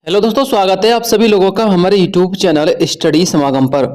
Hello दोस्तों, स्वागत है आप सभी लोगों का हमारे यूट्यूब चैनल स्टडी समागम पर।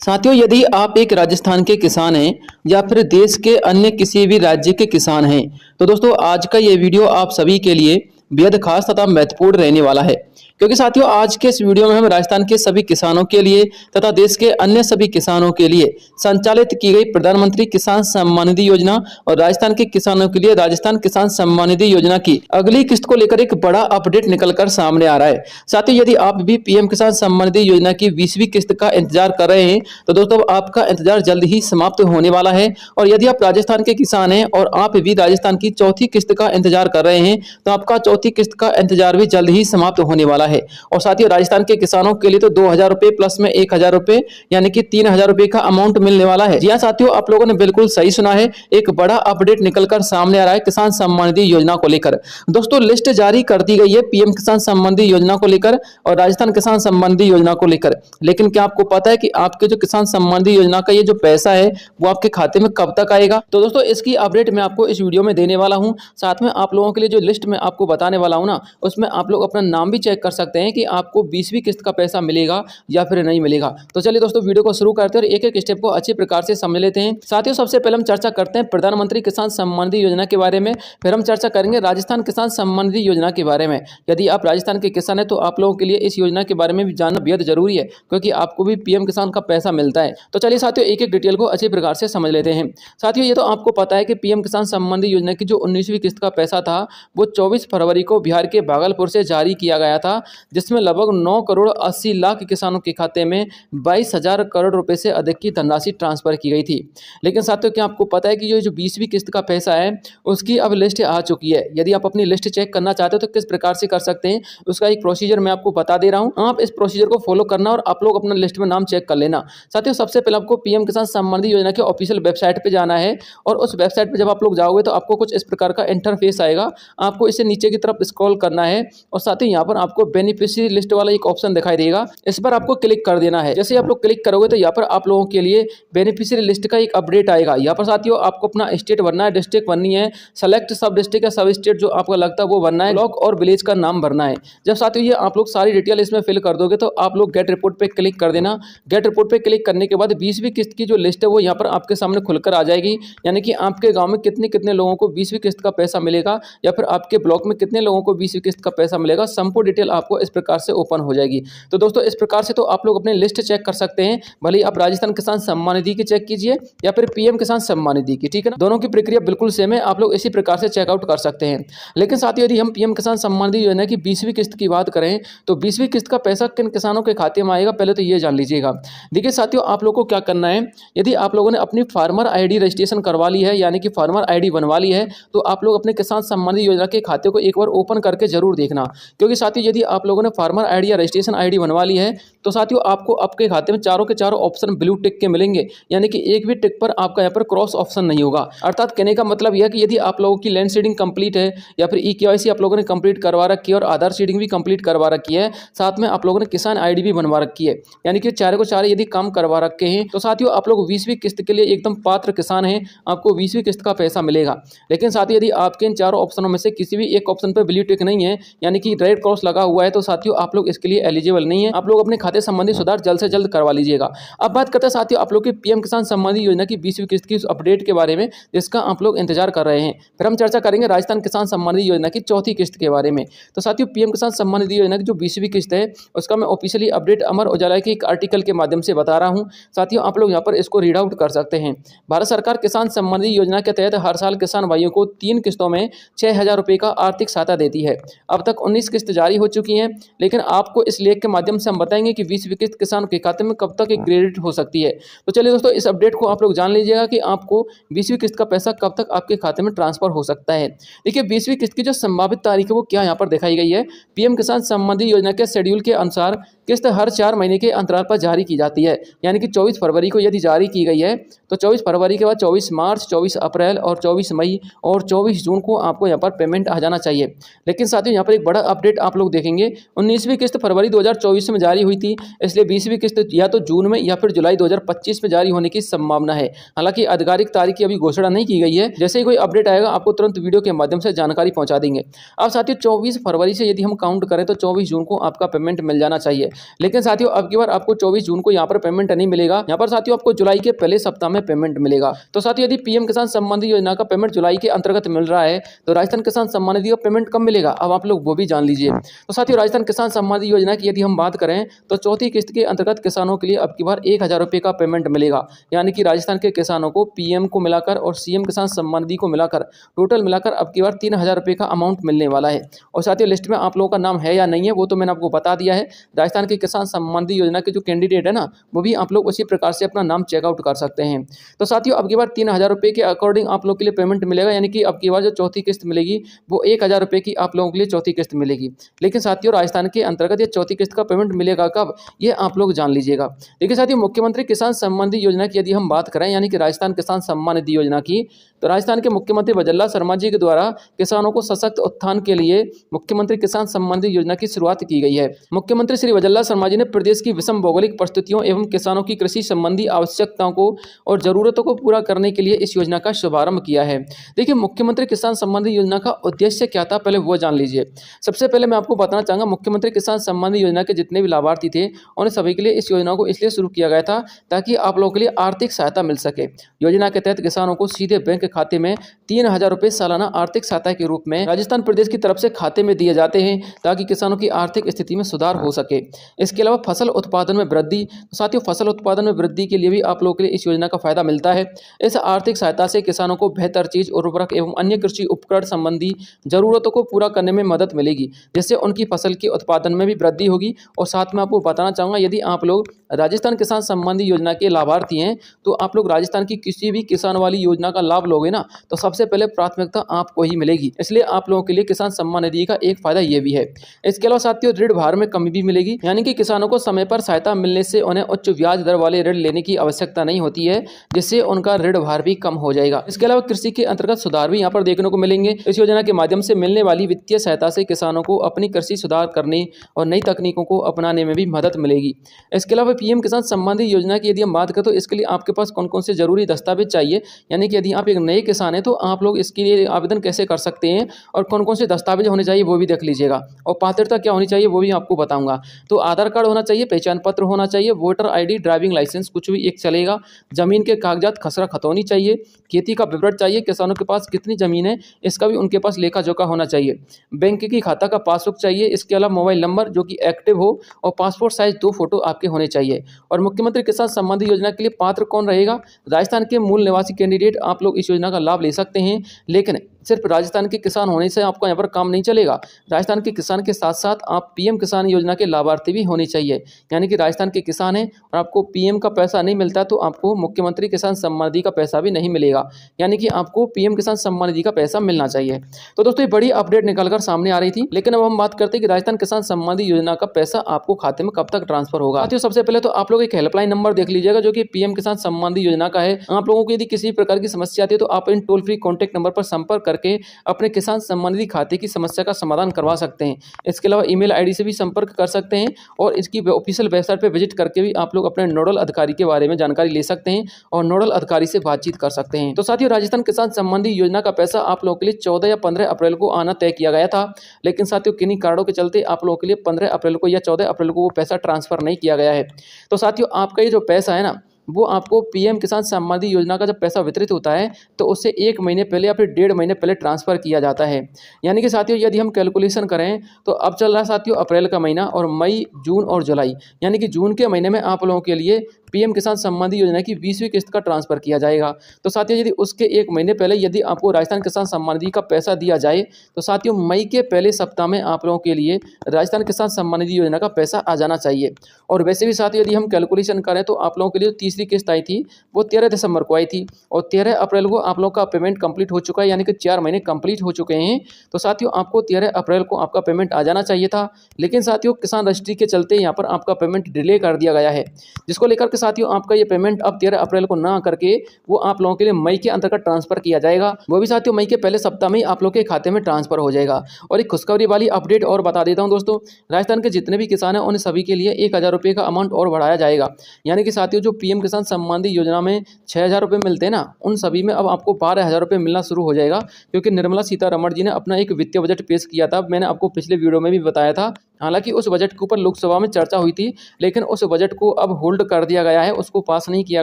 साथियों, यदि आप एक राजस्थान के किसान हैं या फिर देश के अन्य किसी भी राज्य के किसान हैं तो दोस्तों आज का ये वीडियो आप सभी के लिए बेहद खास तथा महत्वपूर्ण रहने वाला है। क्योंकि साथियों आज के इस वीडियो में हम राजस्थान के सभी किसानों के लिए तथा देश के अन्य सभी किसानों के लिए संचालित की गई प्रधानमंत्री किसान सम्मान निधि योजना और राजस्थान के किसानों के लिए राजस्थान किसान सम्मान निधि योजना की अगली किस्त को लेकर एक बड़ा अपडेट निकलकर सामने आ रहा है। साथियों यदि आप भी पीएम किसान सम्मान निधि योजना की 20वीं किस्त का इंतजार कर रहे हैं तो दोस्तों आपका इंतजार जल्द ही समाप्त होने वाला है। और यदि आप राजस्थान के किसान हैं और आप भी राजस्थान की चौथी किस्त का इंतजार कर रहे हैं तो आपका चौथी किस्त का इंतजार भी जल्द ही समाप्त होने वाला है। और साथ ही राजस्थान के किसानों के लिए तो 2000 रुपए प्लस में 1000 रुपए यानी कि 3000 रुपए का अमाउंट मिलने वाला है। जी हाँ साथियों, आप लोगों ने बिल्कुल सही सुना है, एक बड़ा अपडेट निकलकर सामने आ रहा है किसान सम्मान निधि योजना को लेकर। दोस्तों लिस्ट जारी कर दी गई है पीएम किसान सम्मान निधि योजना को लेकर और राजस्थान किसान सम्मान निधि योजना को लेकर। लेकिन क्या आपको पता है कि आपके जो किसान सम्मान निधि योजना का ये जो पैसा है वो आपके खाते में कब तक आएगा? तो दोस्तों इसकी अपडेट मैं आपको इस वीडियो में देने वाला हूं। साथ में आप लोगों के लिए जो लिस्ट में आपको बताने वाला हूं ना, उसमें आप लोग अपना नाम भी चेक कर सकते हैं कि आपको 20वीं किस्त का पैसा मिलेगा या फिर नहीं मिलेगा। तो चलिए दोस्तों वीडियो को शुरू करते हैं और एक एक स्टेप को अच्छी प्रकार से समझ लेते हैं। साथियों सबसे पहले हम चर्चा करते हैं प्रधानमंत्री किसान सम्मान निधि योजना के बारे में, फिर हम चर्चा करेंगे राजस्थान किसान सम्मान निधि योजना के बारे में। यदि आप राजस्थान के किसान हैं तो आप लोगों के लिए इस योजना के बारे में भी जानना बेहद जरूरी है क्योंकि आपको भी पीएम किसान का पैसा मिलता है। तो चलिए साथियों एक एक डिटेल को अच्छी प्रकार से समझ लेते हैं। साथियों ये तो आपको पता है कि पीएम किसान सम्मान निधि योजना की जो 19वीं किस्त का पैसा था वो 24 फरवरी को बिहार के भागलपुर से जारी किया गया था, जिसमें लगभग 9 करोड़ 80 लाख किसानों के खाते में 22,000 करोड़ रुपए से अधिक की धनराशि ट्रांसफर की गई थी। लेकिन साथियों क्या आपको पता है कि ये जो 20वीं किस्त का पैसा है उसकी अब लिस्ट आ चुकी है। यदि आप अपनी लिस्ट चेक करना चाहते हो तो किस प्रकार से कर सकते हैं उसका एक प्रोसीजर मैं आपको बता दे रहा हूं। आप इस प्रोसीजर को फॉलो करना और आप लोग अपना लिस्ट में नाम चेक कर लेना। साथियों सबसे पहले आपको पीएम किसान सम्मान निधि योजना के ऑफिशियल वेबसाइट पे जाना है और उस वेबसाइट पे जब आप लोग जाओगे तो आपको कुछ इस प्रकार का इंटरफेस आएगा। आपको इसे नीचे की तरफ स्क्रॉल करना है और साथ ही यहाँ पर आपको बेनिफिशियरी लिस्ट वाला एक ऑप्शन दिखाई देगा, इस पर आपको क्लिक कर देना है। जैसे आप लोग क्लिक करोगे तो यहाँ पर आप लोगों के लिए बेनिफिशियरी लिस्ट का एक अपडेट आएगा। यहाँ पर साथियों आपको अपना स्टेट भरना है, डिस्ट्रिक्ट भरनी है, सेलेक्ट सब डिस्ट्रिक्ट या सब स्टेट जो आपको लगता है वो भरना है, ब्लॉक और विलेज का नाम भरना है। जब साथियों ये आप लोग सारी डिटेल इसमें फिल कर दोगे तो आप लोग गेट रिपोर्ट पे क्लिक कर देना। गेट रिपोर्ट पे क्लिक करने के बाद 20वीं किस्त की जो लिस्ट है वो यहाँ पर आपके सामने खुलकर आ जाएगी। यानी कि आपके गाँव में कितने कितने लोगों को 20वीं किस्त का पैसा मिलेगा या फिर आपके ब्लॉक में कितने लोगों को 20वीं किस्त का पैसा मिलेगा, संपूर्ण डिटेल आपको इस प्रकार से ओपन हो जाएगी। तो दोस्तों इस प्रकार से तो आप लोग अपनी लिस्ट चेक कर सकते हैं, भले ही आप राजस्थान किसान सम्मान निधि की चेक कीजिए या फिर पीएम किसान सम्मान निधि की, ठीक है ना। दोनों की प्रक्रिया बिल्कुल सेम है, आप लोग इसी प्रकार से चेकआउट कर सकते हैं। लेकिन साथियों यदि हम पीएम किसान सम्मान निधि योजना की 20वीं किस्त की बात करें तो 20वीं किस्त का पैसा किन किसानों के खाते में आएगा पहले तो ये जान लीजिएगा। देखिए साथियों आप लोग को क्या करना है, यदि आप लोगों ने अपनी फार्मर आईडी रजिस्ट्रेशन करवा ली है यानी कि फार्मर आईडी बनवा ली है तो आप लोग अपने किसान सम्मान निधि योजना के खाते को एक बार ओपन करके जरूर देखना। क्योंकि साथियों यदि आप लोगों ने फार्मर आईडी या रजिस्ट्रेशन आईडी बनवा ली है तो साथियों आपको आपके खाते में चारों के चारों ऑप्शन ब्लू टिक के मिलेंगे, यानी कि एक भी टिक पर आपका यहाँ पर क्रॉस ऑप्शन नहीं होगा। अर्थात कहने का मतलब यह कि यदि आप लोगों की लैंड सीडिंग कंप्लीट है या फिर ई-केवाईसी आप लोगों ने कंप्लीट करवा रखी है और आधार सीडिंग भी कंप्लीट करवा रखी है, साथ में आप लोगों ने किसान आईडी भी बनवा रखी है, यानी कि चारों को चारे यदि काम करवा रखे हैं तो साथियों आप लोग 20वीं किस्त के लिए एकदम पात्र किसान हैं, आपको 20वीं किस्त का पैसा मिलेगा। लेकिन साथियों यदि आपके इन चारों ऑप्शनों में से किसी भी एक ऑप्शन पर ब्लू टिक नहीं है यानी कि रेड क्रॉस लगा हुआ है तो साथियों आप लोग इसके लिए एलिजिबल नहीं है। आप लोग अपने खाते संबंधी सुधार जल्द से जल्द करवा लीजिएगा। अब बात करते हैं साथियों आप लोग की पीएम किसान सम्मान निधि योजना की 20वीं किस्त की अपडेट के बारे में जिसका आप लोग इंतजार कर रहे हैं। फिर हम चर्चा करेंगे राजस्थान किसान सम्मान निधि योजना की चौथी किस्त के बारे में। तो साथियों पीएम किसान सम्मान निधि योजना की जो 20वीं किस्त है उसका मैं ऑफिशियली अपडेट अमर उजाला के एक आर्टिकल के माध्यम से बता रहा हूं। साथियों आप लोग यहाँ पर इसको रीड आउट कर सकते हैं। भारत सरकार किसान सम्मान निधि योजना के तहत हर साल किसान भाइयों को 3 किस्तों में 6,000 रुपये का आर्थिक सहायता देती है। अब तक 19 किस्त जारी हो चुकी हैं, लेकिन आपको इस लेख के माध्यम से हम बताएंगे कि 20वीं किस्त किसान के खाते में कब तक एक क्रेडिट हो सकती है। तो चलिए दोस्तों इस अपडेट को आप लोग जान लीजिएगा कि आपको 20वीं किस्त का पैसा कब तक आपके खाते में ट्रांसफर हो सकता है। देखिए 20वीं किस्त की जो संभावित तारीख है वो क्या यहाँ पर दिखाई गई है। पीएम किसान सम्मान निधि योजना के शेड्यूल के अनुसार किस्त हर 4 महीने के अंतराल पर जारी की जाती है, यानी कि 24 फरवरी को यदि जारी की गई है तो 24 फरवरी के बाद 24 मार्च, 24 अप्रैल और 24 मई और 24 जून को आपको यहाँ पर पेमेंट आ जाना चाहिए। लेकिन साथियों यहाँ पर एक बड़ा अपडेट आप लोग देखेंगे देखेंगे 19वीं किस्त फरवरी 2024 में जारी हुई थी, इसलिए 20वीं किस्त या तो जून में या फिर जुलाई 2025 में जारी होने की संभावना है। हालांकि आधिकारिक तारीख की अभी घोषणा नहीं की गई है। जैसे ही कोई अपडेट आएगा आपको तुरंत वीडियो के माध्यम से जानकारी पहुंचा देंगे। अब साथियों 24 फरवरी से यदि हम काउंट करें तो 24 जून को आपका पेमेंट मिल जाना चाहिए। लेकिन साथियों अब की बार आपको 24 जून को यहाँ पर पेमेंट नहीं मिलेगा। यहाँ पर साथियों आपको जुलाई के पहले सप्ताह में पेमेंट मिलेगा। तो साथियों यदि पीएम किसान सम्मान निधि योजना का पेमेंट जुलाई के अंतर्गत मिल रहा है तो राजस्थान किसान सम्मान निधि का पेमेंट कब मिलेगा, अब आप लोग वो भी जान लीजिए। तो साथियों राजस्थान किसान सम्मान निधि योजना की यदि हम बात करें तो चौथी किस्त के अंतर्गत किसानों के लिए अब की बार 1000 रुपये का पेमेंट मिलेगा। यानी कि राजस्थान के किसानों को पीएम को मिलाकर और सीएम किसान सम्मान निधि को मिलाकर टोटल मिलाकर अब की बार 3000 रुपये का अमाउंट मिलने वाला है। और साथियों लिस्ट में आप लोगों का नाम है या नहीं है वो तो मैंने आपको बता दिया है। राजस्थान के किसान सम्मान निधि योजना के जो कैंडिडेट है ना वो भी आप लोग उसी प्रकार से अपना नाम चेकआउट कर सकते हैं। तो साथियों अब की बार 3000 रुपये के अकॉर्डिंग आप लोग के लिए पेमेंट मिलेगा। यानी कि अब की बार जो चौथी किस्त मिलेगी वो 1000 रुपये की आप लोगों के लिए चौथी किस्त मिलेगी। लेकिन साथियों राजस्थान के अंतर्गत ये चौथी किस्त का पेमेंट मिलेगा कब, ये आप लोग जान लीजिएगा। देखिए साथियों मुख्यमंत्री किसान सम्मान निधि योजना की यदि हम बात करें यानी कि राजस्थान किसान सम्मान निधि योजना की, तो राजस्थान के मुख्यमंत्री वजल्लाल शर्मा जी के द्वारा किसानों को सशक्त उत्थान के लिए मुख्यमंत्री किसान सम्मान निधि योजना की शुरुआत की गई है। मुख्यमंत्री श्री वजल्लाल शर्मा जी ने प्रदेश की विषम भौगोलिक परिस्थितियों एवं किसानों की कृषि संबंधी आवश्यकताओं को और जरूरतों को पूरा करने के लिए इस योजना का शुभारंभ किया है। देखिए मुख्यमंत्री किसान सम्मान निधि योजना का उद्देश्य क्या था पहले वो जान लीजिए। सबसे पहले मैं आपको बताना चाहूंगा मुख्यमंत्री किसान सम्मान निधि योजना के जितने भी लाभार्थी थे उन्हें सभी के लिए इस योजना को इसलिए शुरू किया गया था ताकि आप लोगों के लिए आर्थिक सहायता मिल सके। योजना के तहत किसानों को सीधे बैंक खाते में 3000 रुपये सालाना आर्थिक सहायता के रूप में राजस्थान प्रदेश की तरफ से खाते में दिए जाते हैं ताकि किसानों की आर्थिक स्थिति में सुधार हो सके। इसके अलावा फसल उत्पादन में वृद्धि, साथियों फसल उत्पादन में वृद्धि के लिए भी आप लोगों के लिए इस योजना का फायदा मिलता है। इस आर्थिक सहायता से किसानों को बेहतर चीज उर्वरक एवं अन्य कृषि उपकरण संबंधी जरूरतों को पूरा करने में मदद मिलेगी, जिससे उनकी फसल के उत्पादन में भी वृद्धि होगी। और साथ में आपको बताना चाहूंगा यदि आप लोग राजस्थान किसान सम्मान निधि योजना के लाभार्थी हैं तो आप लोग राजस्थान की किसी भी किसान वाली योजना का लाभ लोगे ना तो सबसे पहले प्राथमिकता आपको ही मिलेगी। इसलिए आप लोगों के लिए किसान सम्मान निधि का एक फायदा ये भी है। इसके अलावा साथियों ऋण भार में कमी भी मिलेगी। यानी कि किसानों को समय पर सहायता मिलने से उन्हें उच्च ब्याज दर वाले ऋण लेने की आवश्यकता नहीं होती है, जिससे उनका ऋण भार भी कम हो जाएगा। इसके अलावा कृषि के अंतर्गत सुधार भी यहाँ पर देखने को मिलेंगे। इस योजना के माध्यम से मिलने वाली वित्तीय सहायता से किसानों को अपनी कृषि सुधार करने और नई तकनीकों को अपनाने में भी मदद मिलेगी। इसके अलावा पीएम किसान सम्मान निधि योजना की यदि हम बात करें तो इसके लिए आपके पास कौन कौन से जरूरी दस्तावेज चाहिए, यानी कि यदि आप एक नए किसान हैं तो आप लोग इसके लिए आवेदन कैसे कर सकते हैं और कौन कौन से दस्तावेज होने चाहिए वो भी देख लीजिएगा। और पात्रता क्या होनी चाहिए वो भी आपको बताऊंगा। तो आधार कार्ड होना चाहिए, पहचान पत्र होना चाहिए, वोटर आईडी, ड्राइविंग लाइसेंस कुछ भी एक चलेगा, जमीन के कागजात खसरा खतौनी चाहिए, खेती का विवरण चाहिए, किसानों के पास कितनी जमीन है इसका भी उनके पास लेखा जोखा होना चाहिए, बैंक की खाता का पासबुक चाहिए। इसके अलावा मोबाइल नंबर जो कि एक्टिव हो और पासपोर्ट साइज 2 फोटो आपके होने चाहिए। और मुख्यमंत्री किसान सम्मान निधि योजना के लिए पात्र कौन रहेगा, राजस्थान के मूल निवासी कैंडिडेट आप लोग इस योजना का लाभ ले सकते हैं। लेकिन सिर्फ राजस्थान के किसान होने से आपका यहाँ पर काम नहीं चलेगा। राजस्थान के किसान के साथ साथ आप पीएम किसान योजना के लाभार्थी भी होने चाहिए। यानी कि राजस्थान के किसान हैं और आपको पीएम का पैसा नहीं मिलता तो आपको मुख्यमंत्री किसान सम्मान निधि का पैसा भी नहीं मिलेगा। यानी कि आपको पीएम किसान सम्मान निधि का पैसा मिलना चाहिए। तो दोस्तों ये बड़ी अपडेट निकलकर सामने आ रही थी। लेकिन अब हम बात करते हैं कि राजस्थान किसान सम्मान निधि योजना का पैसा आपको खाते में कब तक ट्रांसफर होगा। साथियों सबसे पहले तो आप लोग एक हेल्पलाइन नंबर देख लीजिएगा जो कि पीएम किसान सम्मान निधि योजना का है। आप लोगों को यदि किसी प्रकार की समस्या आती है तो आप इन टोल फ्री कॉन्टैक्ट नंबर पर संपर्क करके अपने किसान सम्मान निधि खाते की समस्या का समाधान करवा सकते हैं। इसके अलावा ईमेल आईडी से भी संपर्क कर सकते हैं और इसकी ऑफिशियल वेबसाइट पर विजिट करके भी आप लोग अपने नोडल अधिकारी के बारे में जानकारी ले सकते हैं और नोडल अधिकारी से बातचीत कर सकते हैं। तो साथियों राजस्थान किसान सम्मान निधि योजना का पैसा आप लोगों के लिए 14 या 15 अप्रैल को आना तय किया गया था। लेकिन साथियों किन्हीं कारणों के चलते आप लोगों के लिए 15 अप्रैल को या 14 अप्रैल को वो पैसा ट्रांसफर नहीं किया गया है। तो साथियों आपका ये जो पैसा है ना वो आपको पीएम किसान सम्मान निधि योजना का जब पैसा वितरित होता है तो उससे 1 महीने पहले या फिर 1.5 महीने पहले ट्रांसफर किया जाता है। यानी कि साथियों यदि हम कैलकुलेशन करें तो अब चल रहा है साथियों अप्रैल का महीना और मई, जून और जुलाई, यानी कि जून के महीने में आप लोगों के लिए पीएम किसान सम्मान निधि योजना की 20वीं किस्त का ट्रांसफर किया जाएगा। तो साथियों यदि उसके 1 महीने पहले यदि आपको राजस्थान किसान सम्मान निधि का पैसा दिया जाए तो साथियों मई के पहले सप्ताह में आप लोगों के लिए राजस्थान किसान सम्मान निधि योजना का पैसा आ जाना चाहिए। और वैसे भी साथियों यदि हम कैलकुलेशन करें तो आप लोगों के लिए तीसरी किस्त आई थी वो 13 दिसंबर को आई थी और 13 अप्रैल को आप लोगों का पेमेंट कंप्लीट हो चुका है, यानी कि 4 महीने कंप्लीट हो चुके हैं। तो साथियों आपको 13 अप्रैल को आपका पेमेंट आ जाना चाहिए था। लेकिन साथियों किसान रजिस्ट्री के चलते यहाँ पर आपका पेमेंट डिले कर दिया गया है, जिसको लेकर के साथियों आपका ये पेमेंट अब 13 अप्रैल को ना करके वो आप लोगों के लिए मई के अंतर्गत ट्रांसफर किया जाएगा। वो भी साथियों मई के पहले सप्ताह में ही आप लोग के खाते में ट्रांसफर हो जाएगा। और एक खुशखबरी वाली अपडेट और बता देता हूं दोस्तों, राजस्थान के जितने भी किसान हैं उन सभी के लिए 1000 रुपये का अमाउंट और बढ़ाया जाएगा। यानी कि साथियों जो पीएम किसान सम्मान निधि योजना में 6000 रुपये मिलते हैं ना, उन सभी में अब आपको 12000 रुपये मिलना शुरू हो जाएगा। क्योंकि निर्मला सीतारमण जी ने अपना एक वित्तीय बजट पेश किया था, मैंने आपको पिछले वीडियो में भी बताया था। हालांकि उस बजट के ऊपर लोकसभा में चर्चा हुई थी, लेकिन उस बजट को अब होल्ड कर दिया गया है, उसको पास नहीं किया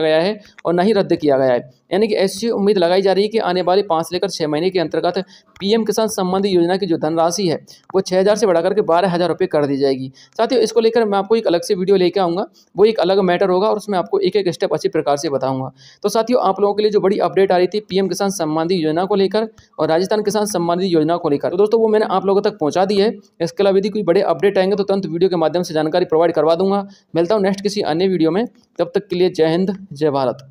गया है और न ही रद्द किया गया है। यानी कि ऐसी उम्मीद लगाई जा रही है कि आने वाले 5 से लेकर 6 महीने के अंतर्गत पीएम किसान सम्मान निधि योजना की जो धनराशि है वो 6000 से बढ़ाकर के 12000 रुपये कर दी जाएगी। साथियों इसको लेकर मैं आपको एक अलग से वीडियो लेकर आऊँगा, वो एक अलग मैटर होगा और उसमें आपको एक एक स्टेप अच्छी प्रकार से बताऊँगा। तो साथियों आप लोगों के लिए जो बड़ी अपडेट आ रही थी पीएम किसान सम्मान निधि योजना को लेकर और राजस्थान किसान सम्मान निधि योजना को लेकर, तो दोस्तों वो मैंने आप लोगों तक पहुँचा दी है। इसके अलावा यदि कोई बड़े अपडेट आएंगे तो तुरंत वीडियो के माध्यम से जानकारी प्रोवाइड करवा दूंगा। मिलता हूँ नेक्स्ट किसी अन्य वीडियो में, तब तक के लिए जय हिंद जय भारत।